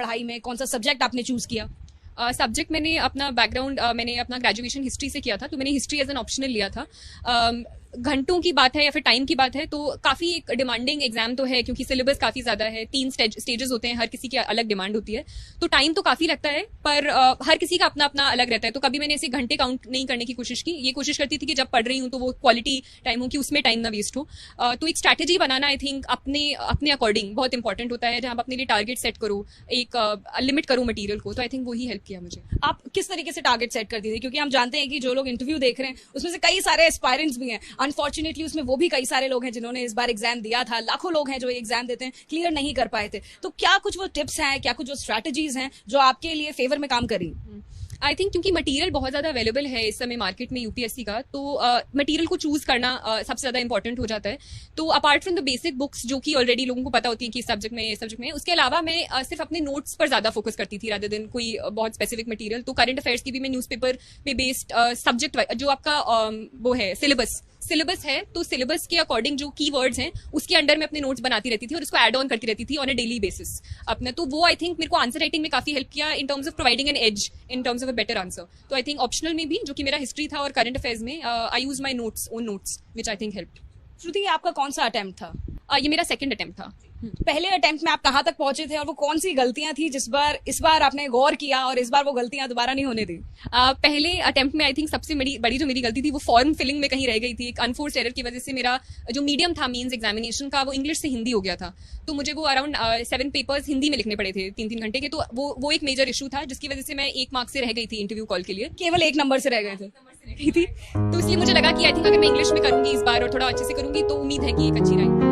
पढ़ाई में, कौन सा सब्जेक्ट आपने चूज किया? सब्जेक्ट मैंने अपना बैकग्राउंड मैंने अपना ग्रेजुएशन हिस्ट्री से किया था, तो मैंने हिस्ट्री एज एन ऑप्शनल लिया था। घंटों की बात है या फिर टाइम की बात है तो काफ़ी एक डिमांडिंग एग्जाम तो है, क्योंकि सिलेबस काफ़ी ज़्यादा है, 3 स्टेजेस होते हैं, हर किसी की अलग डिमांड होती है, तो टाइम तो काफ़ी लगता है, पर हर किसी का अपना अपना अलग रहता है। तो कभी मैंने ऐसे घंटे काउंट नहीं करने की कोशिश की, ये कोशिश करती थी कि जब पढ़ रही हूँ तो वो क्वालिटी टाइम हो, कि उसमें टाइम ना वेस्ट हो। तो एक स्ट्रैटेजी बनाना आई थिंक अपने अपने अकॉर्डिंग बहुत इंपॉर्टेंट होता है, जहाँ आप अपने लिए टारगेट सेट करो, एक लिमिट करो मटीरियल को, तो आई थिंक वही हेल्प किया मुझे। आप किस तरीके से टारगेट सेट करती थी? क्योंकि हम जानते हैं कि जो लोग इंटरव्यू देख रहे हैं उसमें से कई सारे एस्पायरेंट्स भी हैं, अनफॉर्चुनेटली उसमें वो भी कई सारे लोग हैं जिन्होंने इस बार एग्जाम दिया था, लाखों लोग हैं जो एग्जाम देते हैं, क्लियर नहीं कर पाए थे। तो क्या कुछ वो टिप्स हैं, क्या कुछ वो स्ट्रैटेजीज हैं जो आपके लिए फेवर में काम करी? आई थिंक क्योंकि मटेरियल बहुत ज़्यादा अवेलेबल है इस समय मार्केट में यूपीएससी का, तो मटेरियल को चूज करना सबसे ज़्यादा इंपॉर्टेंट हो जाता है। तो apart from the basic books जो कि ऑलरेडी लोगों को पता होती है कि इस सब्जेक्ट में, उसके अलावा मैं सिर्फ अपने नोट्स पर ज़्यादा फोकस करती थी रादर देन कोई बहुत स्पेसिफिक मटेरियल। तो करंट अफेयर्स की भी मैं न्यूज़पेपर पे बेस्ड सब्जेक्ट जो आपका वो है सिलेबस है, तो सिलेबस के अकॉर्डिंग जो कीवर्ड्स हैं उसके अंडर में अपने नोट्स बनाती रहती थी और उसको ऐड ऑन करती रहती थी ऑन अ डेली बेसिस अपने। तो वो आई थिंक मेरे को आंसर राइटिंग में काफी हेल्प किया in terms of providing an edge in terms of a better answer. तो आई थिंक ऑप्शनल में भी, जो कि मेरा हिस्ट्री था और करंट अफेयर्स में, I use my own notes which I think help. Shruti, आपका कौन सा अटेम्प्ट था? ये मेरा सेकंड अटेम्प्ट था। पहले अटेम्प्ट में आप कहाँ तक पहुंचे थे और वो कौन सी गलतियां थी इस बार आपने गौर किया और इस बार वो गलतियां दोबारा नहीं होने दी? पहले अटेम्प्ट में आई थिंक सबसे बड़ी जो मेरी गलती थी वो फॉर्म फिलिंग में कहीं रह गई थी। एक अनफोर्स एरर की वजह से मेरा जो मीडियम था मीन्स एग्जामिनेशन का, वो इंग्लिश से हिंदी हो गया था। तो मुझे वो अराउंड 7 पेपर्स हिंदी में लिखने पड़े थे 3-3 घंटे के। तो वो एक मेजर इशू था, जिसकी वजह से मैं 1 मार्क्स से रह गई थी इंटरव्यू कॉल के लिए। केवल 1 नंबर से रह गए थे? थी, तो इसलिए मुझे लगा कि आई थिंक अगर मैं इंग्लिश में करूंगी इस बार और थोड़ा अच्छे से करूंगी तो उम्मीद है कि एक अच्छी रही।